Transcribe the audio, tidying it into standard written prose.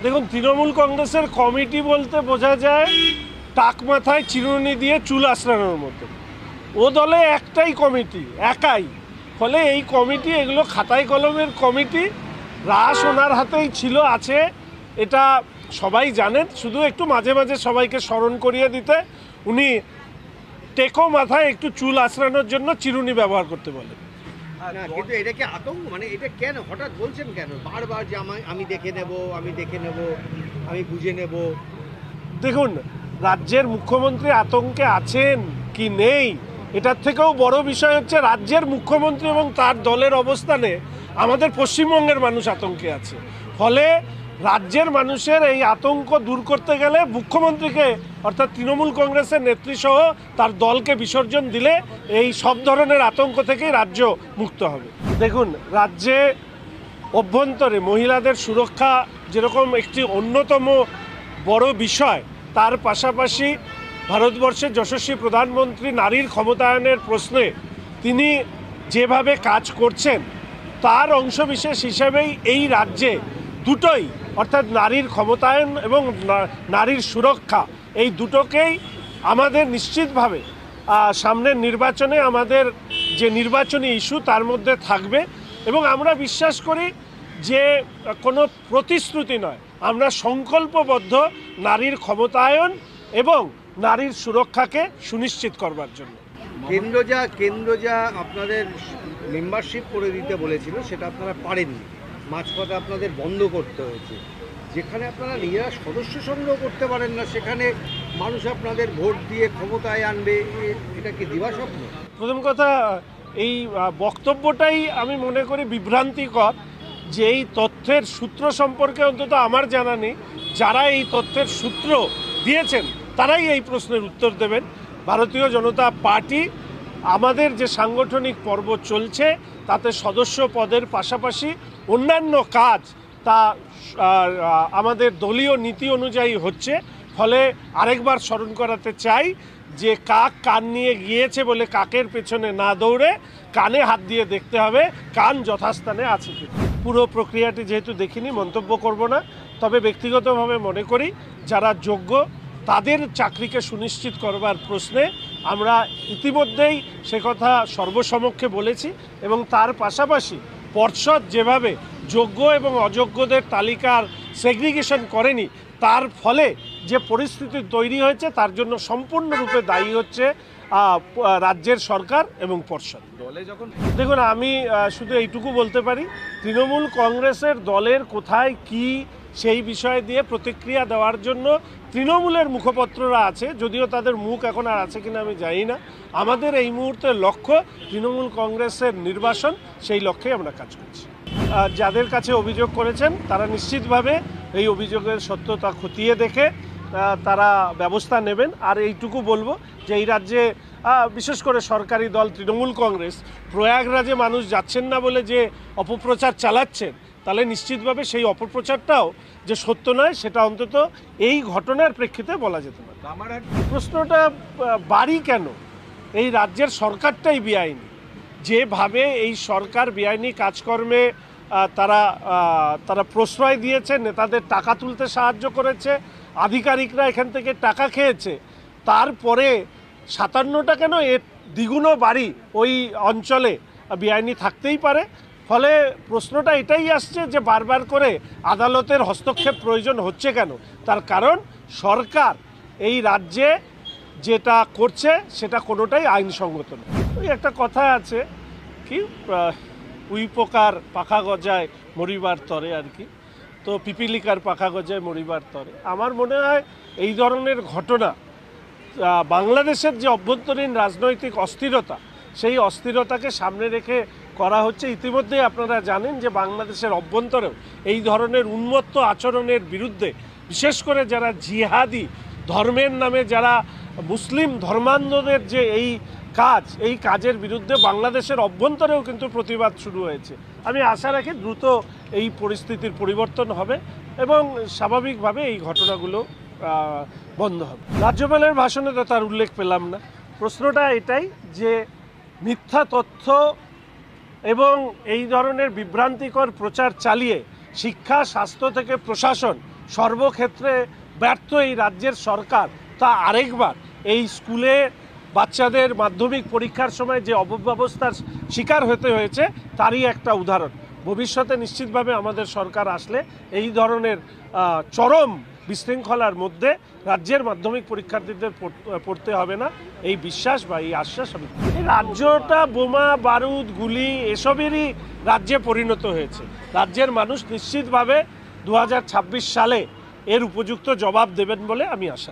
দেখুন, তৃণমূল কংগ্রেসের কমিটি বলতে বোঝা যায় টাক মাথায় চিরুনি দিয়ে চুল আঁচড়ানোর মতো। ও দলে একটাই কমিটি, একাই। ফলে এই কমিটি, এগুলো খাতায় কলমের কমিটি, রাস ওনার হাতেই ছিল, আছে, এটা সবাই জানেন। শুধু একটু মাঝে মাঝে সবাইকে স্মরণ করিয়ে দিতে উনি টেকো মাথায় একটু চুল আঁচড়ানোর জন্য চিরুনি ব্যবহার করতে বলেন। কিন্তু এটা কি আতঙ্ক? মানে এটা কেন হঠাৎ বলছেন কেন বারবার যে আমি দেখে নেব, আমি দেখে নেব, আমি বুঝে নেব? দেখুন, রাজ্যের মুখ্যমন্ত্রী আতঙ্কে আছেন কি নেই, এটার থেকেও বড় বিষয় হচ্ছে রাজ্যের মুখ্যমন্ত্রী এবং তার দলের অবস্থানে আমাদের পশ্চিমবঙ্গের মানুষ আতঙ্কে আছে। ফলে রাজ্যের মানুষের এই আতঙ্ক দূর করতে গেলে মুখ্যমন্ত্রীকে, অর্থাৎ তৃণমূল কংগ্রেসের নেতৃসহ তার দলকে বিসর্জন দিলে এই সব ধরনের আতঙ্ক থেকেই রাজ্য মুক্ত হবে। দেখুন, রাজ্যে অভ্যন্তরে মহিলাদের সুরক্ষা যেরকম একটি অন্যতম বড় বিষয়, তার পাশাপাশি ভারতবর্ষের যশস্বী প্রধানমন্ত্রী নারীর ক্ষমতায়নের প্রশ্নে তিনি যেভাবে কাজ করছেন, তার অংশবিশেষ হিসেবেই এই রাজ্যে দুটোই, অর্থাৎ নারীর ক্ষমতায়ন এবং নারীর সুরক্ষা, এই দুটোকেই আমাদের নিশ্চিতভাবে সামনের নির্বাচনে আমাদের যে নির্বাচনী ইস্যু তার মধ্যে থাকবে। এবং আমরা বিশ্বাস করি যে কোনো প্রতিশ্রুতি নয়, আমরা সংকল্পবদ্ধ নারীর ক্ষমতায়ন এবং নারীর সুরক্ষাকে সুনিশ্চিত করবার জন্য। কেন্দ্র যা আপনাদের মেম্বারশিপ করে দিতে বলেছিল সেটা আপনারা পারেননি, মাঝপথে আপনাদের বন্ধ করতে হয়েছে। যেখানে আপনারা নিজেরা সদস্য সংগ্রহ করতে পারেন না, সেখানে মানুষ আপনাদের ভোট দিয়ে ক্ষমতায় আনবে, এটা কি দিবাস্বপ্ন? প্রথম কথা, এই বক্তব্যটাই আমি মনে করি বিভ্রান্তিকর, যে এই তথ্যের সূত্র সম্পর্কে অন্তত আমার জানা নেই। যারা এই তথ্যের সূত্র দিয়েছেন তারাই এই প্রশ্নের উত্তর দেবেন। ভারতীয় জনতা পার্টি, আমাদের যে সাংগঠনিক পর্ব চলছে তাতে সদস্য পদের পাশাপাশি অন্যান্য কাজ তা আমাদের দলীয় নীতি অনুযায়ী হচ্ছে। ফলে আরেকবার স্মরণ করাতে চাই যে কাক কান নিয়ে গিয়েছে বলে কাকের পেছনে না দৌড়ে কানে হাত দিয়ে দেখতে হবে কান যথাস্থানে আছে কি। পুরো প্রক্রিয়াটি যেহেতু দেখিনি, মন্তব্য করব না। তবে ব্যক্তিগতভাবে মনে করি যারা যোগ্য তাদের চাকরিকে সুনিশ্চিত করবার প্রশ্নে আমরা ইতিমধ্যেই সে কথা সর্বসমক্ষে বলেছি। এবং তার পাশাপাশি পর্ষদ যেভাবে যোগ্য এবং অযোগ্যদের তালিকার সেগ্রিগেশন করেনি, তার ফলে যে পরিস্থিতি তৈরি হয়েছে তার জন্য সম্পূর্ণরূপে দায়ী হচ্ছে রাজ্যের সরকার এবং পর্ষদ। দেখুন, আমি শুধু এইটুকু বলতে পারি, তৃণমূল কংগ্রেসের দলের কোথায় কি সেই বিষয় দিয়ে প্রতিক্রিয়া দেওয়ার জন্য তৃণমূলের মুখপত্ররা আছে, যদিও তাদের মুখ এখন আর আছে কিনা আমি জানি না। আমাদের এই মুহূর্তের লক্ষ্য তৃণমূল কংগ্রেসের নির্বাচন, সেই লক্ষ্যে আমরা কাজ করছি। যাদের কাছে অভিযোগ করেছেন তারা নিশ্চিতভাবে এই অভিযোগের সত্যতা খতিয়ে দেখে তারা ব্যবস্থা নেবেন। আর এইটুকু বলবো যে এই রাজ্যে বিশেষ করে সরকারি দল তৃণমূল কংগ্রেস প্রয়াগরাজে মানুষ যাচ্ছেন না বলে যে অপপ্রচার চালাচ্ছেন, তাহলে নিশ্চিতভাবে সেই অপপ্রচারটাও যে সত্য নয় সেটা অন্তত এই ঘটনার প্রেক্ষিতে বলা যেতে পারে। প্রশ্নটা বাড়ি কেন? এই রাজ্যের সরকারটাই বেআইনি। যেভাবে এই সরকার বেআইনি কাজকর্মে তারা প্রশ্রয় দিয়েছে, নেতাদের টাকা তুলতে সাহায্য করেছে, আধিকারিকরা এখান থেকে টাকা খেয়েছে, তারপরে 57টা কেন এর দ্বিগুণ বাড়ি ওই অঞ্চলে বেআইনি থাকতেই পারে। ফলে প্রশ্নটা এটাই আসছে যে বারবার করে আদালতের হস্তক্ষেপ প্রয়োজন হচ্ছে কেন। তার কারণ সরকার এই রাজ্যে যেটা করছে সেটা কোনোটাই আইনসঙ্গত নয়। ওই একটা কথা আছে কি, উই পোকার পাখা গজায় মরিবার তরে আর কি, তো পিপিলিকার পাখা গজায় মরিবার তরে। আমার মনে হয় এই ধরনের ঘটনা বাংলাদেশের যে অভ্যন্তরীণ রাজনৈতিক অস্থিরতা, সেই অস্থিরতাকে সামনে রেখে করা হচ্ছে। ইতিমধ্যেই আপনারা জানেন যে বাংলাদেশের অভ্যন্তরেও এই ধরনের উন্মত্ত আচরণের বিরুদ্ধে, বিশেষ করে যারা জিহাদি ধর্মের নামে যারা মুসলিম ধর্মান্ধদের যে এই কাজের বিরুদ্ধে বাংলাদেশের অভ্যন্তরেও কিন্তু প্রতিবাদ শুরু হয়েছে। আমি আশা রাখি দ্রুত এই পরিস্থিতির পরিবর্তন হবে এবং স্বাভাবিকভাবে এই ঘটনাগুলো বন্ধ হবে। রাজ্যপালের ভাষণে তো তার উল্লেখ পেলাম না। প্রশ্নটা এটাই যে মিথ্যা তথ্য এবং এই ধরনের বিভ্রান্তিকর প্রচার চালিয়ে শিক্ষা, স্বাস্থ্য থেকে প্রশাসন সর্বক্ষেত্রে ব্যর্থ এই রাজ্যের সরকার তা আরেকবার এই স্কুলে বাচ্চাদের মাধ্যমিক পরীক্ষার সময় যে অপব্যবস্থার শিকার হতে হয়েছে তারই একটা উদাহরণ। ভবিষ্যতে নিশ্চিতভাবে আমাদের সরকার আসলে এই ধরনের চরম বিশৃঙ্খলার মধ্যে রাজ্যের মাধ্যমিক পরীক্ষার্থীদের পড়তে হবে না, এই বিশ্বাস বা এই আশ্বাস আমি। রাজ্যটা বোমা বারুদ গুলি এসবেরই রাজ্যে পরিণত হয়েছে। রাজ্যের মানুষ নিশ্চিতভাবে 2026 সালে এর উপযুক্ত জবাব দেবেন বলে আমি আশা রাখি।